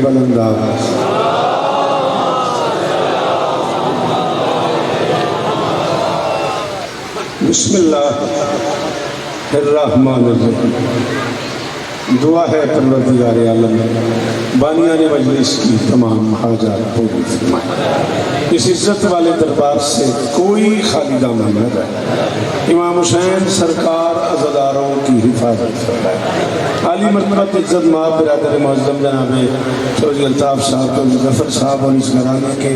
बुलंदा। बिस्मिल्लाहिर्रहमानिर्रहीम। दुआ है परवरदिगार आलम बानियान मजलिस की तमाम हाजात पूरी फरमाए। इस इज्जत वाले दरबार से कोई खाली दामन न रहे। इमाम हुसैन सरकार अज़ादारों की हिफाजत फरमाए। आली मरतबत इज्जत माब बिरादर मुअज़्ज़म जनाबे फौजी अल्ताफ़ साहब तो मुज़फ़्फ़र साहब और इस घराने के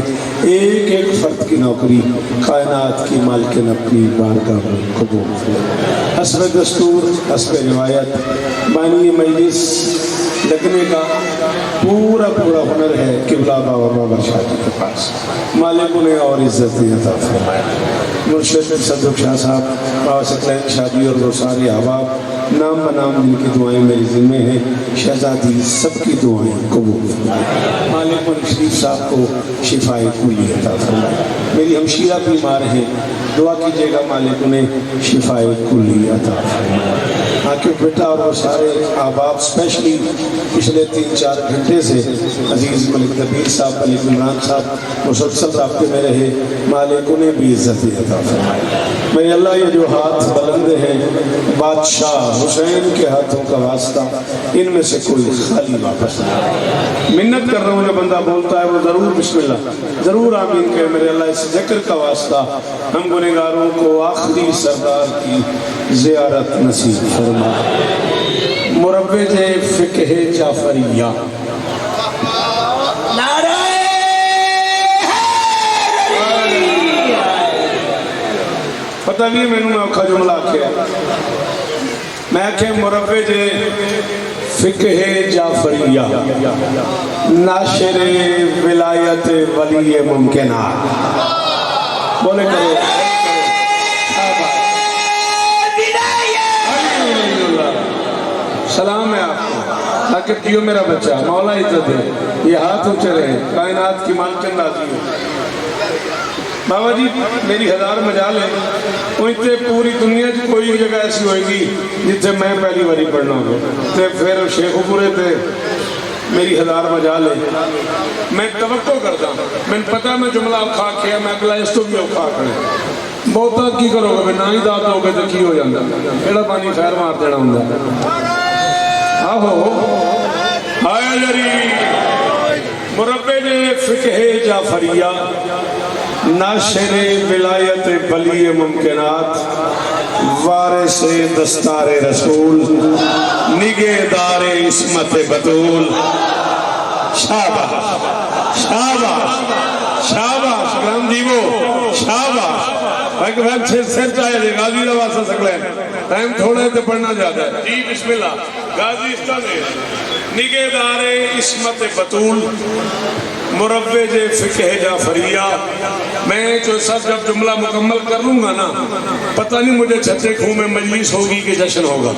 एक एक फ़र्द की नौकरी कायनात की मालिकिन अपनी बारगाह में कबूल फरमाए। हस्ब दस्तूर हस्ब रिवायत बानी मजलिस लगने का पूरा पूरा हुनर है किबला बाबा बाबा शादी के पास। मालिक उन्हें और इज्जत अता फरमाए। मुर्शिद सदुक शाह साहब बाबा सकलैन शादी और वो सारे अहबाब नाम बनाम जिनकी दुआएं मेरी ज़िम्मे हैं, शहजादी सबकी दुआएं कबूल फरमाए। मालिक शरीफ साहब को शिफाए कुली अता फरमाए। मेरी हमशीरा बीमार हैं, दुआ कीजिएगा मालिक उन्हें शिफाए कुली अता फरमाए। आके बेटा और वो सारे अहबाब स्पेशली पिछले 3-4 घंटे से अजीज़ मलिक दबीर साहब मलिक इमरान साहब मुसलसल राब्ते में रहे, मालिक उन्हें भी इज्जत अता फरमाए। मेरे अल्लाह ये जो हाथ बुलंद हैं बादशाह हुसैन के हाथों का वास्ता, इनमें से कोई खाली वापस नहीं। मिन्नत कर रहा हूँ, जो बंदा बोलता है वो ज़रूर बिस्मिल्लाह ज़रूर आमीन कहे। मेरे अल्लाह इस ज़िक्र का वास्ता हम गुनहगारों को आखिरी सरदार की ज़ियारत नसीब फरमा। मुरव्विजे फ़िक़्ह जाफ़रिया पता नहीं मैनू मैं औखा जुमला आख्या। मैं आख्या मुरव्विजे फ़िक़्ह जाफ़रिया नाशिर विलायत वली मुमकिनात। बोले करो सलाम है आपको। ताकि जियो मेरा बच्चा, मौला इज्जत है। ये हाथ ऊंचे रहे, कायनात की मालकिन राज़ी हो। बाबा जी मेरी 1000 मजाल है, उनसे पूरी दुनिया की कोई जगह ऐसी होगी जिथे मैं पहली बारी पढ़ना होगा। तो फिर शेखुपुरे थे मेरी 1000 मजाल है। मैं तवक्को करता, मैंने पता मैं जुमला औखा किया, मैं अगला इस तो भी औखा करे। बहुता की करोगे ना ही दात लोगे तो की हो जाता, एड़ा पानी खैर मार देना होंगे। आहो आया जरी मुरव्विजे फ़िक़्ह जाफ़रिया नाशिरे विलायत वली मुमकिनात वारिसे दस्तारे रसूल निगहदारे इस्मत बतूल। शाबाश शाबाश शाबाश ग्राम जीवो शाबाश। सिर चाहे गाजी वास्ता सकले टाइम थोड़ा है तो पढ़ना ज्यादा है जी। बिस्मिल्लाह गाजी निगहदारे इस्मत बतूल मुरव्विजे फ़िक़्ह जाफ़रिया। मैं जो सब जब जुमला मुकम्मल कर लूँगा ना, पता नहीं मुझे छठे खूह में मजलिस होगी कि जश्न होगा।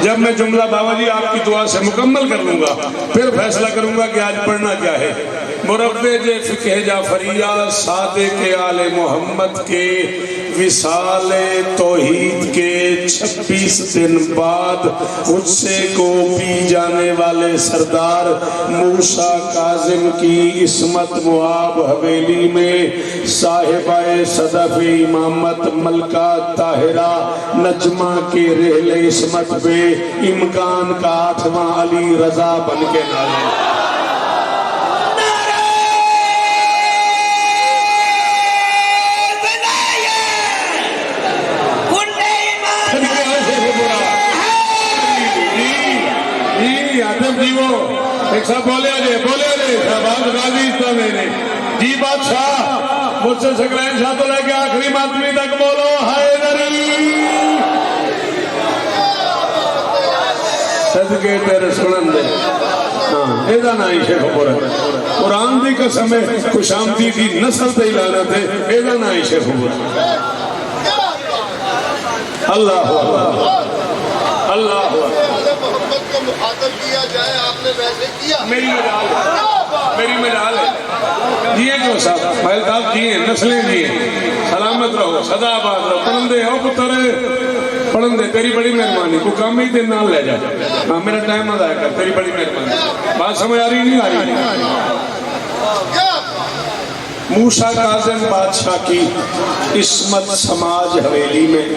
जब मैं जुमला बाबा जी आपकी दुआ से मुकम्मल कर लूँगा फिर फैसला करूँगा कि आज पढ़ना क्या है। मुरव्विजे फ़िक़्ह जाफ़रिया सादिक़ आले मोहम्मद के विसाले तौहीद के 26 दिन बाद उससे को पी जाने वाले सरदार मूसा काजिम की इस्मत मुआब हवेली में साहिबाए सदफ इमामत मलका ताहिरा नजमा के रहले इस्मत पे इमकान का 8वां अली रजा बन के नाज़िल। जीवो एक साथ बोले गाजी मेरे जी बादशाह मुझसे सकलैन शाह तो लेके आखिरी मातमी तक बोलो हैदरी सदके तेरे सुनन दे। हाँ एदा ना ही शेखुपुर कुरान दी कसम है खुशामदी दी नस्ल ते लानत है। एदा ना ही शेखुपुर। अल्लाह अल्लाह मुखातब किया जाए, आपने वैसे किया। मेरी मेरी मजाल है जिए जो साहब महल साहब जिए नस्लें जिए सलामत रहो सदा आबाद रहो पढ़ंदे हो पुत्र पढ़ंदे तेरी बड़ी मेहरबानी को काम ही दिन नाल ले जा हाँ मेरा टाइम अदा कर तेरी बड़ी मेहरबानी बात समझ आ रही नहीं आ रही मूसा काज़िम बादशाह की इस्मत समाज हवेली में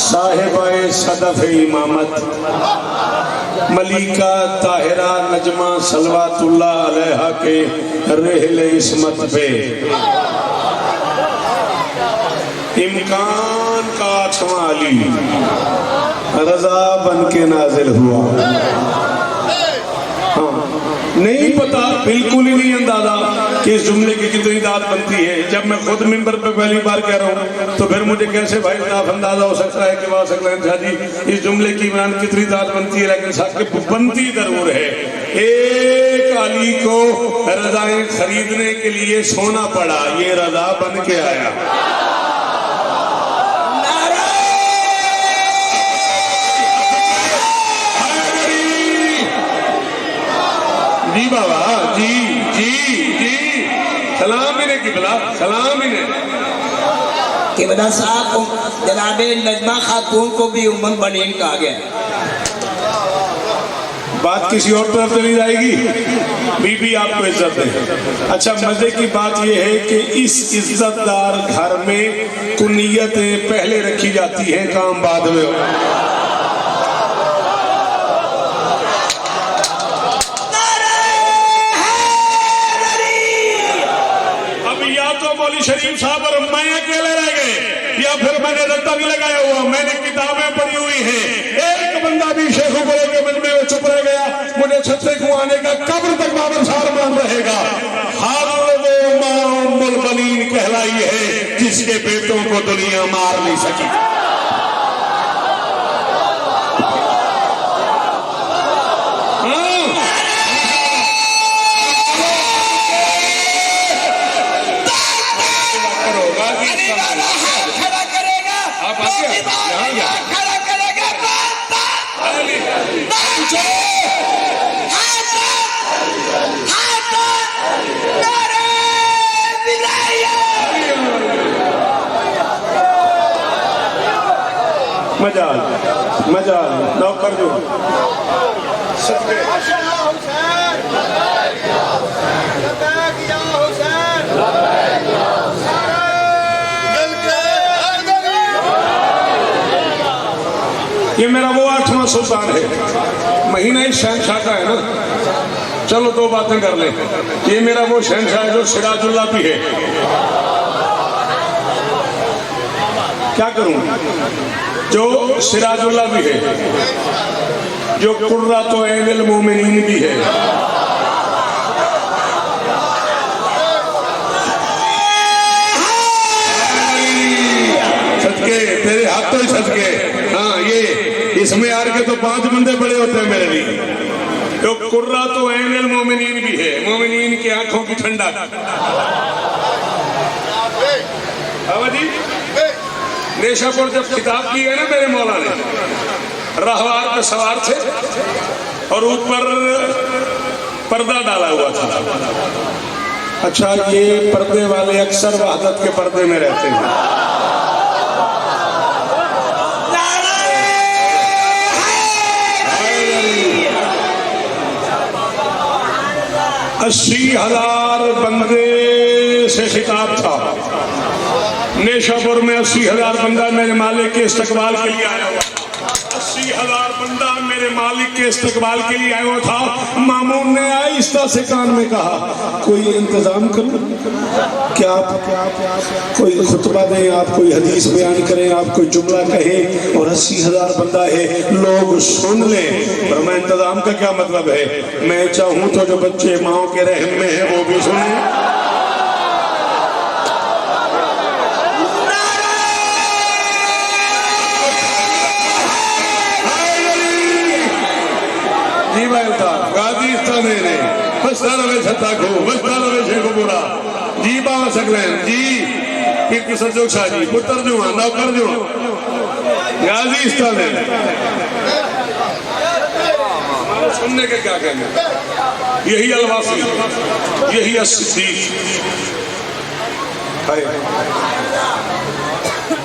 साहिबाए सदफ इमामत मलिका ताहिरा नजमा सलवातुल्लाह अलैहा के रहले इस्मत पे इम्कान का 8वां अली रजा बन के नाजिल हुआ। नहीं पता बिल्कुल ही नहीं अंदाजा कि इस जुमले की कितनी दाद बनती है। जब मैं खुद मिंबर पे पहली बार कह रहा हूँ तो फिर मुझे कैसे भाई साहब अंदाजा हो सकता है कि वाह सकता जी इस जुमले की इमरान कितनी दाद बनती है। लेकिन साहब बनती जरूर है। एक अली को रजाएं खरीदने के लिए सोना पड़ा, ये रजा बन के आया। जी बाबा जी जी जी सलाम इन्हें किबला सलाम इन्हें किबला साहब को जनाबे नजमा खातून को भी उम्मत बनीन कहा गया। बात किसी और तरफ चली जाएगी। बीबी आपको इज्जत है। अच्छा मजे की बात यह है कि इस इज्जतदार घर में कुनियतें पहले रखी जाती हैं, काम बाद में हो। शरीफ साहब और मैं अकेले रह गए या फिर मैंने रत्ता भी लगाया हुआ, मैंने किताबें पढ़ी हुई हैं। एक बंदा भी शेखों को लेकर मन में चुप रह गया। मुझे छत्ते को आने का कब्र तक बाबरसार मान रहेगा। हर वो मामुल बनीन कहलाई है जिसके बेटों को दुनिया मार नहीं सकी। मजा नौकर जो ये मेरा वो 8वां सुल्तान है। महीना ही शहनशाह का है ना। चलो दो बातें कर ले। ये मेरा वो शहनशाह है जो सिराजुल्लाह भी है। क्या करूं जो सिराजुल्लाह भी है, जो कुर्रतु ऐनिल मोमिनीन भी है। सदके तेरे हाथों ही सदके। हाँ ये इसमें यार के तो 5 बंदे बड़े होते हैं मेरे लिए। जो कुर्रतु ऐनिल मोमिनीन भी है, मोमिनीन की आंखों की ठंडक। जी नेशापुर जब किताब की है ना मेरे मौला ने, रहवार पे सवार थे और ऊपर पर्दा डाला हुआ था। अच्छा ये पर्दे वाले अक्सर वहदत के पर्दे में रहते हैं। 80,000 बंदे से खिताब था। नेशापुर में 80,000 बंदा मेरे मालिक के इस्तकबाल के लिए आया हुआ। 80,000 बंदा मेरे मालिक के इस्तकबाल के लिए आया हुआ था। मामून ने आहिस्ता से कान में कहा कोई इंतजाम करो, क्या आप कोई खुतबा दें, आप कोई हदीस बयान करें, आप कोई जुमला कहें और 80,000 बंदा है, लोग सुन लें। पर मैं इंतजाम का क्या मतलब है? मैं चाहूँ तो जो बच्चे माओ के रहम में है वो भी सुने। जी भाई गाजी ने बस्ता लवे छत्ता को बस्ता लवे शेख बुरा जी बाबा सकलेन जी फिर संजोग शाह जी पुत्र जो नौकर जो गाजी ने सुनने के क्या कहने, यही अलवासी, यही अस्सिद्दीक।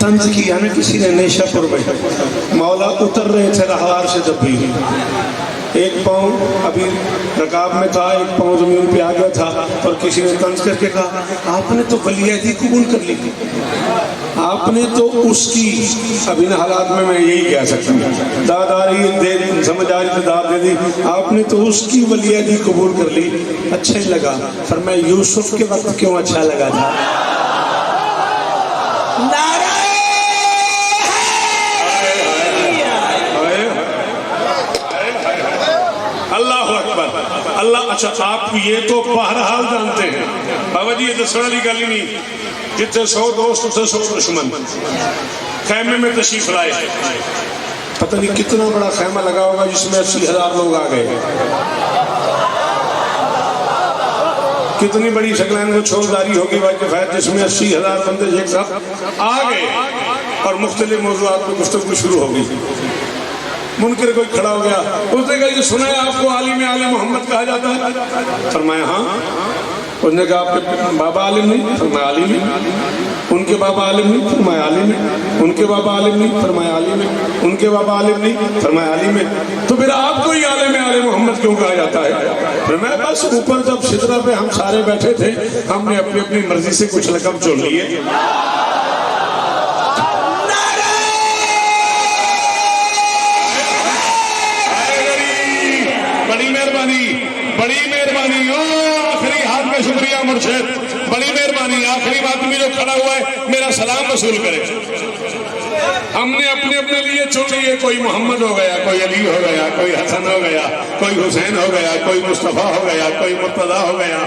तंज किया ना किसी ने नेशापुर में, मौला उतर रहे थे रहार से जब भी, एक पाँव अभी रकाब में था, एक पाँव जमीन पे आ गया था, और किसी ने तंज करके कहा आपने तो वलीयती कबूल कर ली, आपने तो उसकी, अब इन हालात में मैं यही कह सकता हूँ, दाद आ रही दे, समझ आ रही तो दाद दे दी, आपने तो उसकी वलीयती कबूल कर ली, अच्छा ही लगा। पर मैं यूसुफ के वक्त क्यों अच्छा लगा था? अल्लाह अकबर, अल्लाह। अच्छा, आप ये तो बहरहाल जानते हैं बाबा जी, ये दसण वाली गल ही नहीं, जितने 100 दोस्त उसे 100 दुश्मन। खैमे में तशरीफ लाए, पता नहीं कितना बड़ा खैमा लगा होगा जिसमें 80,000 लोग आ गए। कितनी बड़ी शक्लाइन को छोड़दारी होगी भाई फैज, जिसमें 80,000 बंदे एक साथ आ गए और मुख्तलिफ मौज़ूआत पर गुफ्तगू शुरू हो गई। मुनकर कोई खड़ा हो गया, उसने कहा कि सुना है आपको आलिम आले मोहम्मद कहा जाता है? फरमाया हाँ। उसने कहा आपके बाबा आलिम नहीं? फरमाया आलिम नहीं। उनके बाबा आलिम नहीं? फरमाया आलिम नहीं। उनके बाबा आलिम नहीं? फरमाया आलिम नहीं। उनके बाबा आलिम नहीं? फरमाया आलिम नहीं। तो फिर आपको ही आलिम आले मोहम्मद क्यों कहा जाता है? फरमाया बस ऊपर जब सिदरा पे हम सारे बैठे थे, हमने अपनी अपनी मर्जी से कुछ लकब चुन लिए। बड़ी मेहरबानी, आखिरी हाथ में शुक्रिया मुर्शिद, बड़ी मेहरबानी। आखिरी बात में जो खड़ा हुआ है मेरा सलाम वसूल करे। हमने अपने अपने लिए चुन लिए, कोई मोहम्मद हो गया, कोई अली हो गया, कोई हसन हो गया, कोई हुसैन हो गया, कोई मुस्तफ़ा हो गया, कोई मुर्तज़ा हो गया,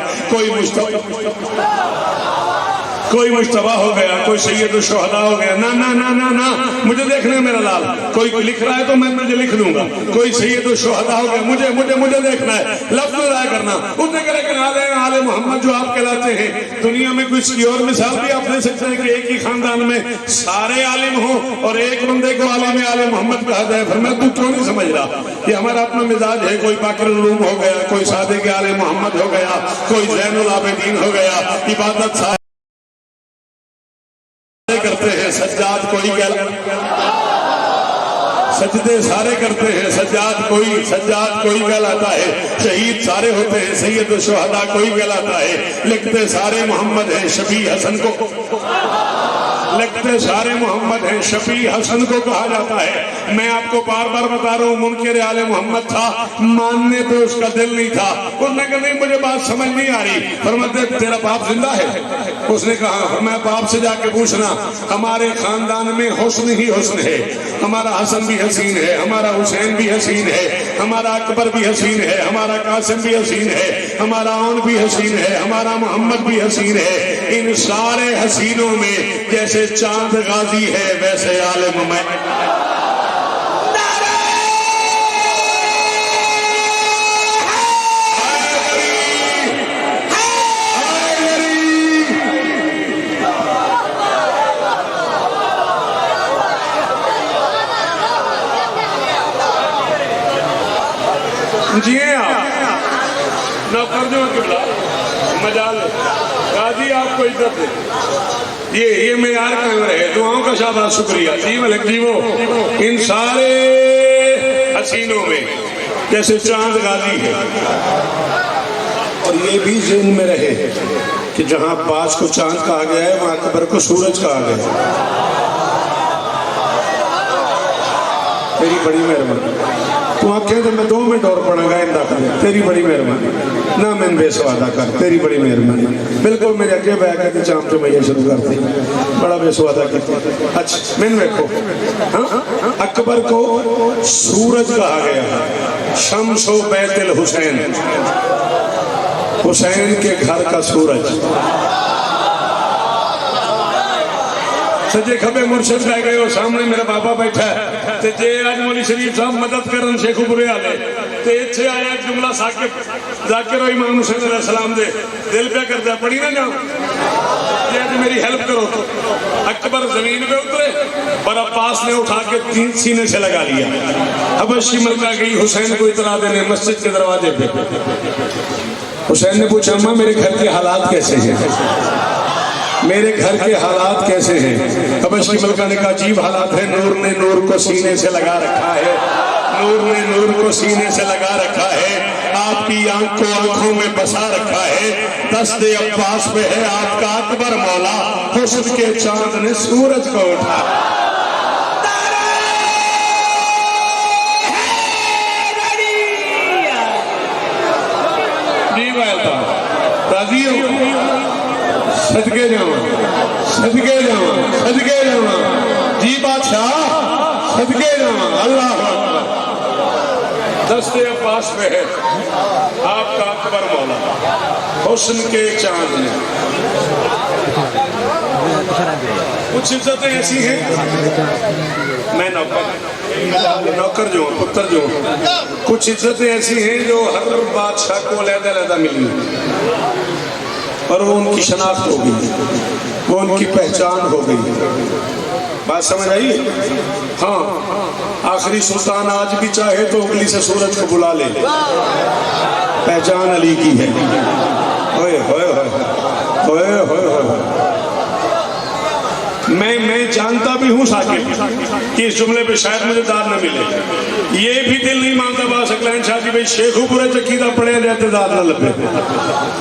कोई मुश्तबा हो गया, कोई सैयद शुहदा हो गया। ना ना ना ना ना, मुझे देखना है मेरा लाल, कोई लिख रहा है तो मैं मुझे लिख दूंगा। कोई सैयद शुहदा हो गया, मुझे मुझे मुझे देखना है, लफ्ज़ राय करना। उसने कहा कि आले मोहम्मद जो आप कहलाते हैं, दुनिया में कुछ की और मिसाल भी आप ले सकते हैं कि एक ही खानदान में सारे आलिम हो और एक बंदे को आले मोहम्मद कहा जाए। फिर मैं तू क्यों नहीं समझ रहा कि हमारा अपना मिजाज है, कोई बाकिर उलूम हो गया, कोई सादे के आले मोहम्मद हो गया, कोई ज़ैनुल आबिदीन हो गया, इबादत करते हैं, सज्जाद कोई सजदे सारे करते हैं, सज्जाद कोई कहलाता है, शहीद सारे होते हैं, सैयद शुहदा कोई कहलाता है, लिखते सारे मोहम्मद हैं, शफी हसन को लिखते सारे मोहम्मद हैं, शफी हसन को कहा जाता है। मैं आपको बार बार बता रहा हूँ, मुनकिर आले मोहम्मद था, मानने पे उसका दिल नहीं था। उसने कहा नहीं मुझे बात समझ नहीं आ रही। फरमाते तेरा बाप जिंदा है? उसने कहा मैं बाप से जाके पूछना, हमारे खानदान में हुस्न ही हुस्न है, हमारा हसन भी हसीन है, हमारा हुसैन भी हसीन है, हमारा अकबर भी हसीन है, हमारा कासिम भी हसीन है, हमारा औन भी हसीन है, हमारा मोहम्मद भी हसीन है। इन सारे हसीनों में जैसे चांद गाजी है वैसे आलिम मैं। जी आप नौकर जो मजाल गाजी आपको इज्जत है, ये मेयार कायम रहे। दुआओं का शाबाश शुक्रिया जी मलिक जी। वो इन सारे हसीनों में जैसे चांद गाजी है, और ये भी ज़हन में रहे कि जहां बाज को चांद कहा गया है वहां अकबर को सूरज कहा गया है। तेरी बड़ी मेहरबानी। तू आखे तो मैं 2 मिनट और पढ़ागा इंदा कर, तेरी बड़ी मेहरबानी ना, मैंने बेसवादा कर, तेरी बड़ी मेहरबानी। बिल्कुल मेरे अगे बह के चाम चमैया शुरू कर दी, बड़ा बेसवादा करती। अच्छा मैंने देखो, हाँ अकबर को सूरज कहा गया, शम्सो बैतुल हुसैन, हुसैन के घर का सूरज। सजे खबे मुर्शद रह गए, सामने मेरा बाबा बैठा है, ते जे आज मौली शरीफ साहब मदद करन शेख बुरे आले ते इत्थे आया जुमला साकिब जाकिर इमाम हुसैन अलैहि सलाम दे दिल पे करदा, पढ़ी ना जा दिया कि मेरी हेल्प करो तो अकबर जमीन पे उतरे और अब्बास ने उठा के 3 सीने से लगा लिया। हबशी मलका गई हुसैन को इतला देने मस्जिद के दरवाजे पे। हुसैन ने पूछा अम्मा मेरे घर के हालात कैसे हैं, मेरे घर के हालात कैसे हैं? हबशी मलका ने कहा अजीब हालात है, नूर ने नूर को सीने से लगा रखा है, नूर ने नूर को सीने से लगा रखा है, आपकी आंख को आंखों में बसा रखा है, दस्ते अब्बास पे है आपका अकबर मौला, हुस्न के चांद ने सूरज को उठा। जी भाई राजी हो? सदके जावा, सदके जावा, सदके जावा जी बादशाह, सदके जावा। अल्लाह दस्ते अब्बास पे है आपका अकबर मौला, हुस्न के चांद ने। कुछ इज्जतें ऐसी हैं, मैं नौकर जो हूँ, पुत्र जो हूँ, कुछ इज्जतें ऐसी हैं जो हर बादशाह को अलग-अलग मिली और वो उनकी शनाख्त हो गई, वो उनकी पहचान हो गई। बात समझ आई? हाँ, आखिरी सुल्तान आज भी चाहे तो उंगली से सूरज को बुला ले, पहचान अली की है। होए होए होए होए होए होए। मैं जानता भी हूँ साकिब कि इस जुमले पे शायद मुझे दाद न मिले, ये भी दिल नहीं मानता बासकलैन शाह जी भाई शेखुपुरे चकीदा पड़े रहते दाद न लगे।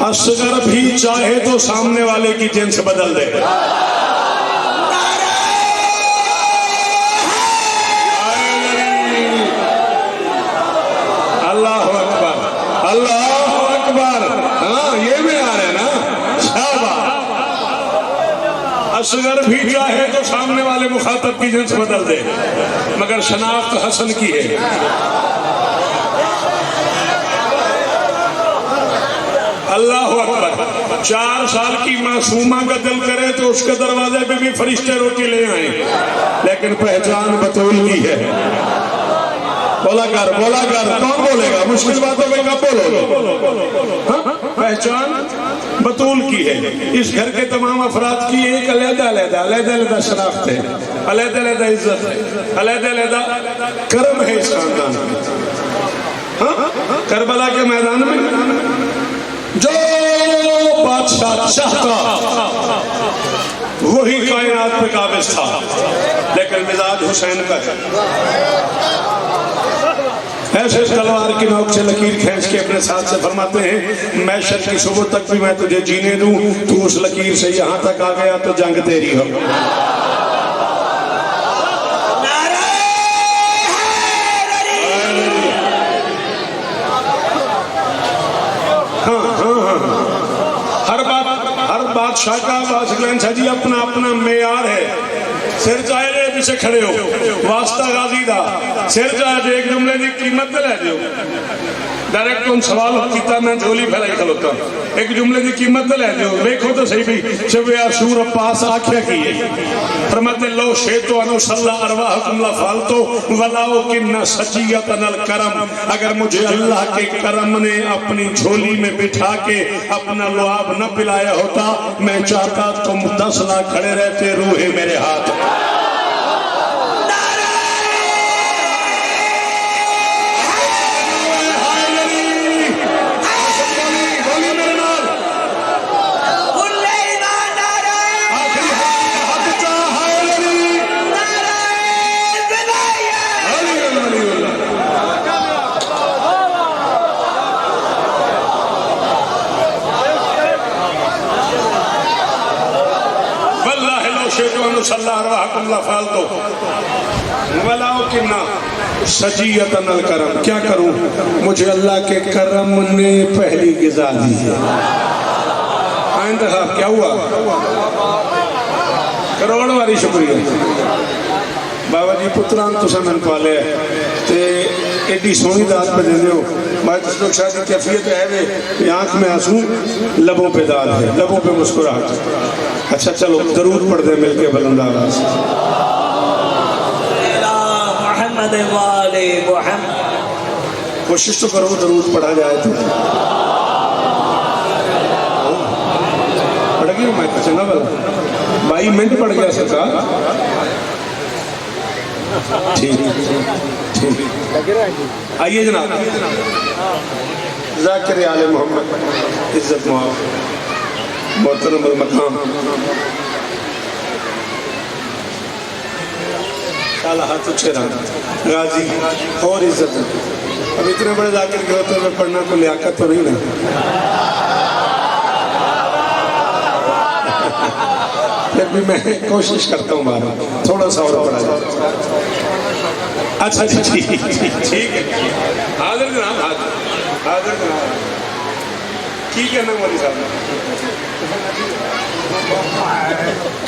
असगर भी चाहे तो सामने वाले की जिन्स बदल दे। अल्लाह अकबर, अल्लाह अकबर। हाँ ये भी आ रहे ना, शाबाश। असगर भी चाहे तो सामने वाले मुखातब की जिन्स बदल दे, मगर शनाख्त हसन की है। अल्लाह अकबर। 4 साल की मासूमा का दिल करे तो उसके दरवाजे पे भी फरिश्ते रोटी ले आए, लेकिन पहचान बतूल की है। बोला कर, बोला कर, कौन बोलेगा? मुश्किल बातों में कब बोलोगे? हाँ? पहचान बतूल की है। इस घर के तमाम अफराद की एक अलग-अलग शनाख्त है, अलग-अलग इज्जत है, अलग-अलग कर्म है इस खानदान में। हाँ? करबला के मैदान में जो बादशाह चाहता वही कायनात पे काबिज था, लेकिन मिजाज हुसैन का ऐसे तलवार की नोक से लकीर खींच के अपने साथ से फरमाते हैं मैशर की सुबह तक भी मैं तुझे जीने दूं, तू उस लकीर से यहां तक आ गया तो जंग तेरी हो। हर बादशाह का बादशाह शाह जी अपना अपना मेयार है। सिर चाहे पीछे खड़े हो, वास्ता गाजी दा सिर चाहे एक जुमले की कीमत ले दो। डायरेक्ट तुम सवाल किया, मैं झोली फैलाई खलोता, एक जुमले की कीमत ले दो। देखो तो सही भी शब आशूर पास आख्या की फरमाते लो शेतो अनुसल्ला अरवाह कुमला फालतो वलाओ किन्ना सचियत अनल करम। अगर मुझे अल्लाह के करम ने अपनी झोली में बिठा के अपना लुआब न पिलाया होता, मैं चाहता तुम 10 लाख खड़े रहते, रूहे मेरे हाथ। करम। क्या करूं, मुझे अल्लाह के करम ने पहली गिजा दी है। क्या हुआ? करोड़ वारी शुक्रिया बाबा जी, पुत्रां तुसां मैनूं पाले ते एडी सोहनी दात पे देंदे हो। बात शायद कैफियत है वे आंख में आंसू, लबों पे दाद है, लबों पे मुस्कुराहट। अच्छा चलो दरूद पढ़ दे मिलके बुलंद आवाज से। कोशिश तो करो दरूद पढ़ा जाए तो। पढ़ गया मैं तो चंगा वाला 22 मिनट पड़ गया सरकार। ठीक ठीक आइए जनाब। ज़ाकिर आले मोहम्मद इज्जत मोहतरम मकाम शाला हाथ अच्छे रहा गाजी और इज्जत। अब इतने बड़े जाकिर के होते हुए पढ़ना को लियाकत तो नहीं ना। फिर भी मैं कोशिश करता हूँ बार थोड़ा सा और पढ़ा जाए। अच्छा ठीक है हाजिर जनाब हाजिर जनाब की कहना मौलवी साहब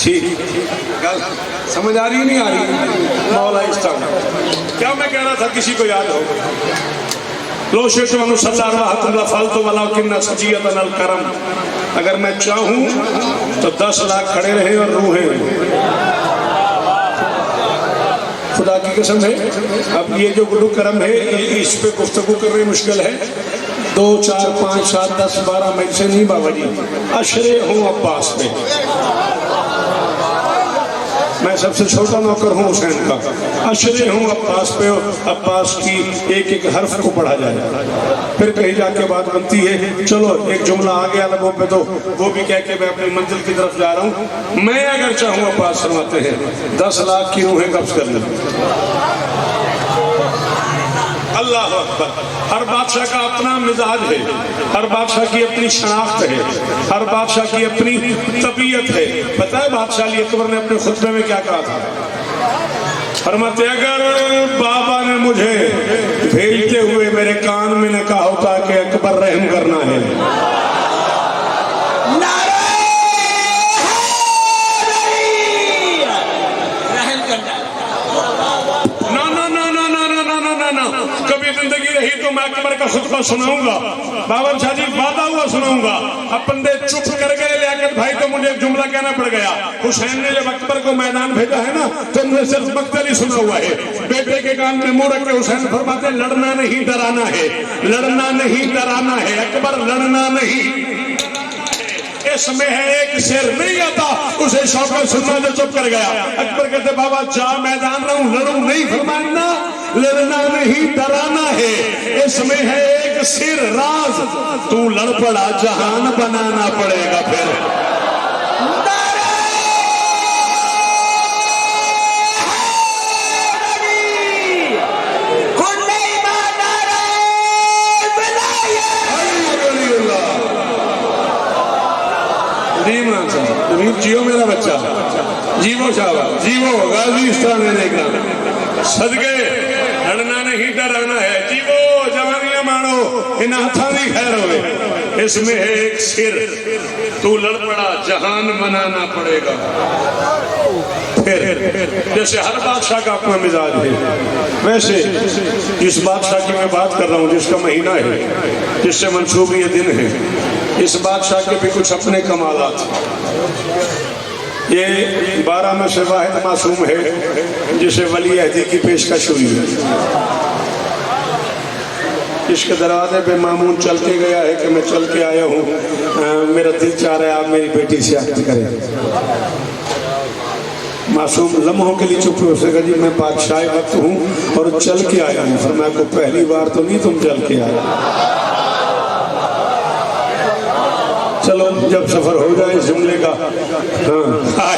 ठीक गल समझ आ रही नहीं आ रही मौला इस टाइम क्या मैं कह रहा था किसी को याद हो लो शेष फालतू वाला किन्ना सजियत अल करम। अगर मैं चाहूं तो 10 लाख खड़े रहे और रूहें खुदा की कसम है। अब ये जो गुरु करम है इस पे गुफ्तगू करनी मुश्किल है। 2 4 5 7 10 12 मिनट से नहीं बाबा जी अशरे हूँ अब्बास पे। मैं सबसे छोटा नौकर हूँ हुसैन का। अशरे हूँ अब्बास पे। अब्बास की एक एक हर्फ को पढ़ा जाए फिर कहीं जाके बात बनती है। चलो एक जुमला आ गया लोगों पे तो वो भी कह के मैं अपनी मंजिल की तरफ जा रहा हूँ। मैं अगर चाहूँ अब्बास फरमाते हैं 10 लाख की रूहें कब्ज कर लें। अल्लाह अकबर। हर बादशाह का अपना मिजाज है, हर बादशाह की अपनी शनाख्त है, हर बादशाह की अपनी तबीयत है। पता है बादशाह अली अकबर ने अपने खुतबे में क्या कहा था? फरमाते अगर बाबा ने मुझे भेजते हुए मेरे कान में न कहा होता कि अकबर रहम करना है, कभी जिंदगी रही तो मैं अकबर का खुतबा सुनाऊंगा। बाबर शाह जी वादा हुआ सुनाऊंगा। अब बंदे चुप कर गए लियाकत भाई तो मुझे एक जुमला कहना पड़ गया। हुसैन ने जब अकबर को मैदान भेजा है ना तो उन्हें सिर्फ मक्तली सुना हुआ है। बेटे के कान में मुंह रख के हुसैन फरमाते लड़ना नहीं डराना है, लड़ना नहीं डराना है। अकबर लड़ना नहीं, इसमें है एक शेर नहीं आता उसे शौकत सुनना जो चुप कर गया। अकबर कहते बाबा जा मैदान रहूं लड़ू नहीं, फरमाना लड़ना नहीं डराना है। इसमें है एक सिर राज, तू लड़ पड़ा जहान बनाना पड़ेगा। फिर जियो मेरा बच्चा, जीवो शाबाश, जीवो गाजी इस तरह ने देखना सदके लड़ना नहीं डराना है। जीवो जवानियां मारो इन हाथों की खैर हो। इसमें है एक सिर, तू लड़ पड़ा जहान बनाना पड़ेगा। फिर जैसे हर बादशाह का अपना मिजाज है, वैसे जिस बादशाह की मैं बात कर रहा हूँ जिसका महीना है, जिससे मंसूब ये दिन है, इस बादशाह के भी कुछ अपने कमालात। ये 12 में से वाहिद मासूम है जिसे वली अहदी की पेशकश हुई है। इसके दरवाजे पे मामून चल के गया है कि मैं चल के आया हूँ, मेरा दिल चाह रहा है आप मेरी बेटी से अक्द करें। मासूम लम्हों के लिए चुप हो सकेगा जी मैं बादशाह वक्त हूँ और चल के आया हूँ। फिर मैं को पहली बार तो नहीं तुम चल के आया। चलो जब सफर हो जाए इस जुमले का हाँ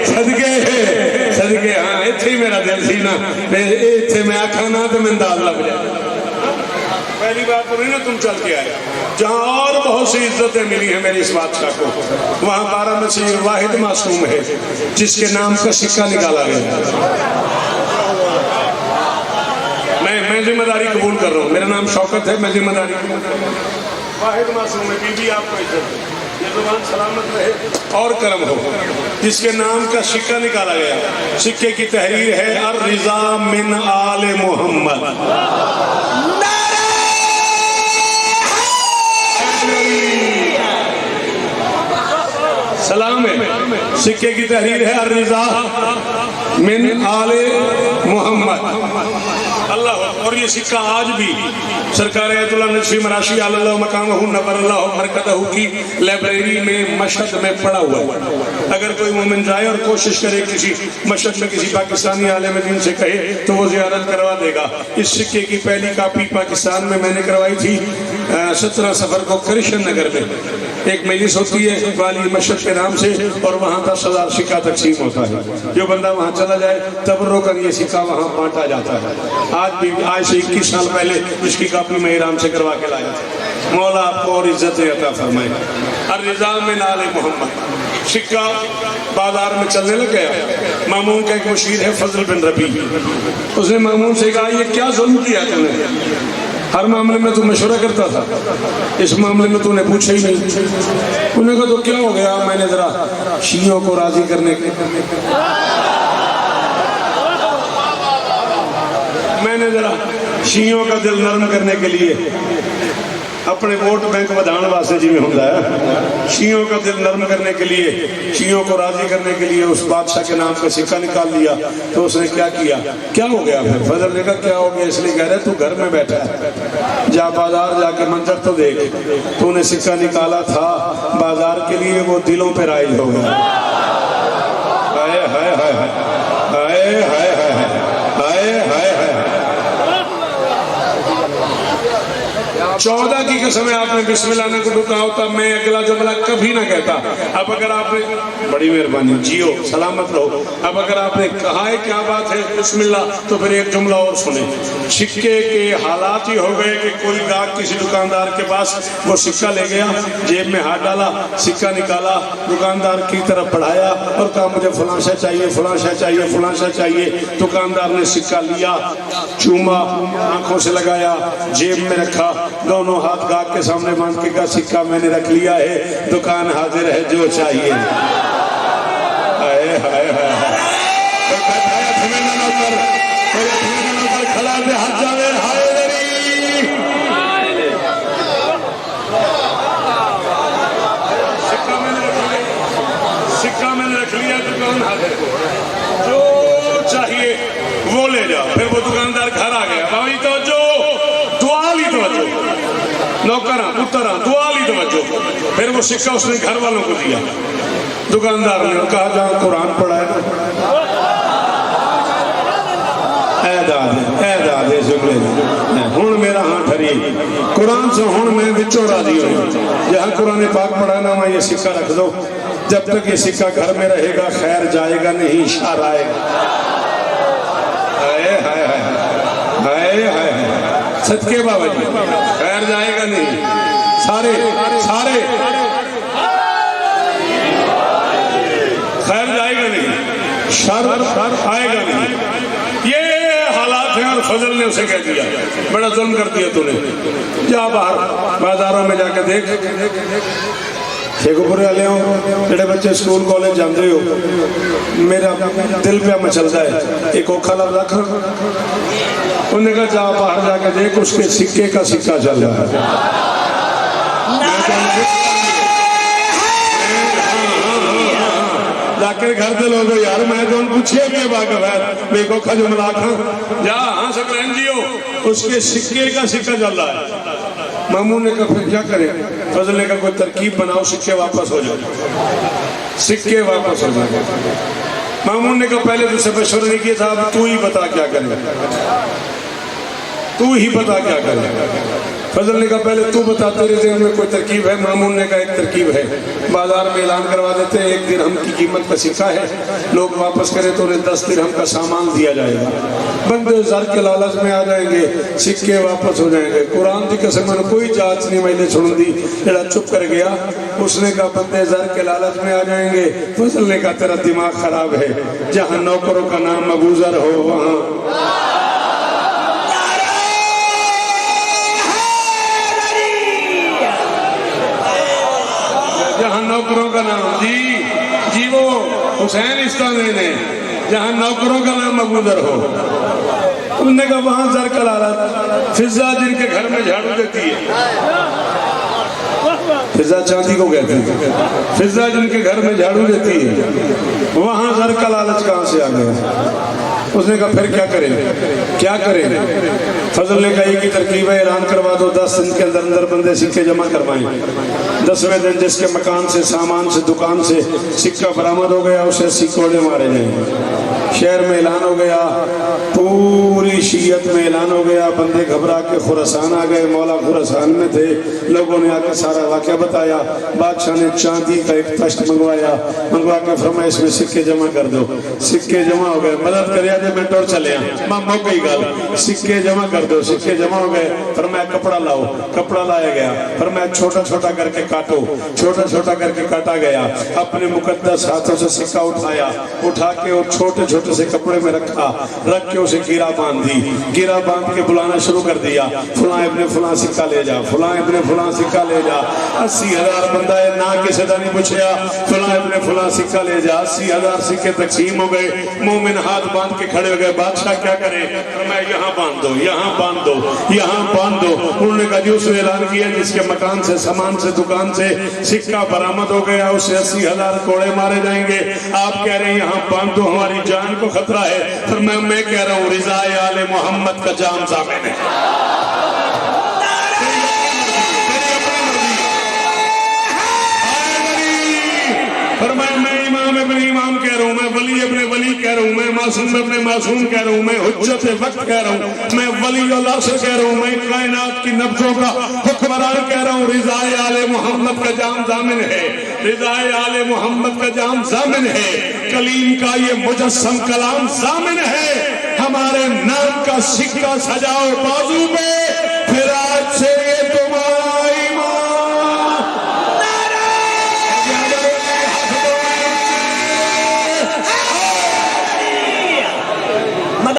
सदके सदके हाँ इतने मेरा दिल सी ना इतने मैं आखा ना तो मैं दाल लग जाए। पहली बार तो नहीं ना तुम चल के आए। जहाँ और बहुत सी इज्जतें मिली हैं मेरी इस बादशाह को, वहाँ 12 में से वाहिद मासूम है जिसके नाम का सिक्का निकाला गया। मैं जिम्मेदारी कबूल कर रहा हूँ। मेरा नाम शौकत है, मैं जिम्मेदारी वाहिद मासूम है। बीबी आपको इज्जत, ये जुबान सलामत रहे और करम हो। जिसके नाम का सिक्का निकाला गया, सिक्के की तहरीर है अर रिजा मिन आले मोहम्मद। सलाम है, सिक्के की तहरीर है अर रिजा मिन आले मोहम्मद। अल्लाह। और ये सिक्का आज भी सरकार आयतुल्लाह नजफी मराशी अल्लाह मकामहु नव्वरल्लाहु मरकदहु की लाइब्रेरी में मशहद में पड़ा हुआ है। अगर कोई मोमिन जाए और कोशिश करे किसी मशहद में किसी पाकिस्तानी आलिम दीन से कहे तो वो ज़ियारत करवा देगा। इस सिक्के की पहली कापी पाकिस्तान में मैंने करवाई थी 17 सफर को कृष्ण नगर में। एक मजलिस होती है वाली मशहद के नाम से और वहाँ 10,000 सिक्का तकसीम होता है। जो बंदा वहाँ चला जाए तब रोकर ये सिक्का वहाँ बांटा जाता है। आज भी आज से 21 साल पहले इसकी कापी मैं ईरान से करवा के लाया था। मौला आपको और इज्जत अता फरमाए। और रिजा में नाले मोहम्मद सिक्का बाजार में चलने लग गया। मामून का एक मुशीर है फजल बिन रबी, उसने मामून से कहा ये क्या जुल्म किया तूने, हर मामले में तू मशवरा करता था, इस मामले में तूने पूछा ही नहीं। उन्होंने कहा तो क्या हो गया, मैंने जरा शियों को राजी करने के मैंने जरा शियों का दिल नरम करने के लिए अपने वोट बैंक बढ़ाने वास्ते जिम्मे होता है, शियों का दिल नरम करने के लिए, शियों को राजी करने के लिए उस बादशाह के नाम का सिक्का निकाल लिया। तो उसने क्या किया, क्या हो गया फिर? फजल ने कहा क्या हो गया, इसलिए कह रहे तू घर में बैठा है, जा बाजार जाके मंजर तो देख, तूने सिक्का निकाला था बाजार के लिए, वो दिलों पर राइज हो गया। हाय हाय हाय हाय हाय हाय हाय हाय। 14 की कसम आपने बिस्मिल्लाह ने को कहा होता, मैं अगला जुमला कभी ना कहता। अब अगर आपने, बड़ी मेहरबानी, जियो सलामत रहो। अब अगर आपने कहा है क्या बात है बिस्मिल्लाह, तो फिर एक जुमला और सुने। सिक्के के हालात ही हो गए कि कोई गाहक किसी दुकानदार के पास वो सिक्का ले गया, जेब में हाथ डाला, सिक्का निकाला, दुकानदार की तरफ बढ़ाया और कहा मुझे फलां शय चाहिए, फलां शय चाहिए, फलां शय चाहिए। दुकानदार ने सिक्का लिया, चूमा, आंखों से लगाया, जेब में रखा, दोनों हाथ गाहक के सामने बांध के कहा सिक्का मैंने रख लिया है, दुकान हाजिर है, जो चाहिए। हाय हाय हाय खड़ा दे हाथ जावे, हाय सिक्का मैंने रख लिया, दुकान हाजिर, जो चाहिए वो ले जाओ। फिर वो दुकानदार घर आ गया, भाई तो जो दुआली तवज्जो, नौकरा पुत्रा दुआली तवज्जो। फिर वो सिक्का उसने घर वालों को दिया। दुकानदार ने कहा जहाँ कुरान पढ़ा है हूं मेरा हाँ ठरी कुरान से, हूं मैं बिचो राजी हो, जहाँ कुरान पाक पढ़ा ना वहाँ ये सिक्का रख दो। जब तक ये सिक्का घर में रहेगा खैर जाएगा नहीं, शार आएगा। हाय हाय हाय हाय हाय सदके बाबा जी, खैर जाएगा नहीं, सारे सारे खैर जाएगा नहीं, शर आएगा नहीं। ये हालात हैं। और फजल ने उसे कह दिया बड़ा जुल्म कर दिया तूने, जा बाहर बाजारों में जाके देख, शेखपुरे वाले हो जेडे बच्चे स्कूल कॉलेज जाते हो, मेरा दिल पे मचलता है, एक औखा लफ्ज रख। उन्होंने कहा जा बाहर जाके देख, उसके सिक्के का सिक्का चल रहा है। जाकर घर दे लोग यार मैं तो पूछिए के बेको खज मिला जा हाँ सकल जियो, उसके सिक्के का सिक्का चल रहा है। मामू ने कहा फिर क्या करें? फजल ने कहा कोई तरकीब बनाओ, सिक्के वापस हो जाए, सिक्के वापस हो जाए। मामू ने कहा पहले तुझसे मशवरा नहीं किया था, अब तू ही बता क्या करे, तू ही बता क्या करे। फजल ने कहा पहले तू बता, तेरे ज़हन में कोई तरकीब है? मामून ने कहा एक तरकीब है, बाजार में ऐलान करवा देते हैं 1 दिरहम की कीमत का सिक्का है, लोग वापस करें तो उन्हें 10 दिरहम का सामान दिया जाएगा। बंदे जर के लालच में आ जाएंगे, सिक्के वापस हो जाएंगे। कुरान की कसम मैंने कोई जांच नहीं मैंने सुन दी, जरा चुप कर गया। उसने कहा बंदे जर के लालच में आ जाएंगे। फजल ने कहा तेरा दिमाग खराब है, जहाँ नौकरों का नाम अबू जर हो वहाँ जहाँ नौकरों का नाम जी वो हुसैन इस्तानी ने, जहाँ नौकरों का नाम अबूदर हो, उन्होंने कहा वहां जर कला रहा। फिजा जिनके घर में झाड़ू देती है, फिजा चांदी को कहते हैं, फिजा जिनके घर में झाड़ू देती है, वहां जर का लालच कहां से आ गया? उसने कहा फिर क्या करें, क्या करें? फजल ने कहा कि तरकीब है, ऐलान करवा दो 10 दिन के अंदर अंदर बंदे सिक्के जमा करवाएं। 10वें दिन जिसके मकान से, सामान से, दुकान से सिक्का बरामद हो गया उसे 80 कोड़े मारे जाएंगे। शहर में ऐलान हो गया, पूरी शीयत में ऐलान हो गया। बंदे घबरा के खुरासान आ गए। मौला खुरासान में थे। लोगों ने आकर सारा वाक़या बताया। बादशाह ने चांदी का एक तश्त मंगवाया, मंगवा के फरमाया इसमें सिक्के जमा कर दो। सिक्के जमा हो गए। मदद करिया दे मैं टोर चले मां मौक गई गल, सिक्के जमा कर दो। सिक्के जमा हो गए। फरमाया कपड़ा लाओ, कपड़ा लाया गया। फरमाया छोटा छोटा करके काटो, छोटा छोटा करके काटा गया। अपने मुकद्दस हाथों से सिक्का उठाया, उठा के और छोटे छोटे से कपड़े में रखा, रख के उसे गिरा बांध दी। गिरा बांध के बुलाना शुरू कर दिया, फलां इब्ने फलां सिक्का ले जा, फलां इब्ने फलां सिक्का ले जा। 80,000 बंदा है ना, किसी का नहीं पूछया, फलां इब्ने फलां सिक्का ले जा। 80,000 सिक्के तकसीम हो गए। मोमिन हाथ बांध के खड़े हो गए। बादशाह क्या करे? मैं यहाँ बांध दो, यहाँ बांध दो, यहाँ बांध दो। उन्होंने कहा जी उसने ऐलान किया जिसके मकान से, सामान से, दुकान से सिक्का बरामद हो गया उसे 80,000 कोड़े मारे जाएंगे। आप कह रहे हैं यहाँ बांध दो, हमारी जान को खतरा है। फिर मैं कह रहा हूँ रिज़ाए आले मोहम्मद का जाम ज़ामिन है। मैं इमाम अपने इमाम कह रहा हूँ, मैं वली अपने वली कह रहा हूँ, मैं मासूम अपने मासूम कह रहा हूँ, मैं हुज्जत वक्त कह रहा हूँ, मैं वली अल्लाह से कह रहा हूँ, मैं कायनात की नब्जों का हुक्मरान कह रहा हूँ। रिज़ाए आले मोहम्मद का जाम ज़ामिन है, रिज़ाए आले मोहम्मद का जाम ज़ामिन है। कलीम का ये मुजस्सम कलाम ज़ामिन है। हमारे नाम का सिक्का सजाओ बाजू में,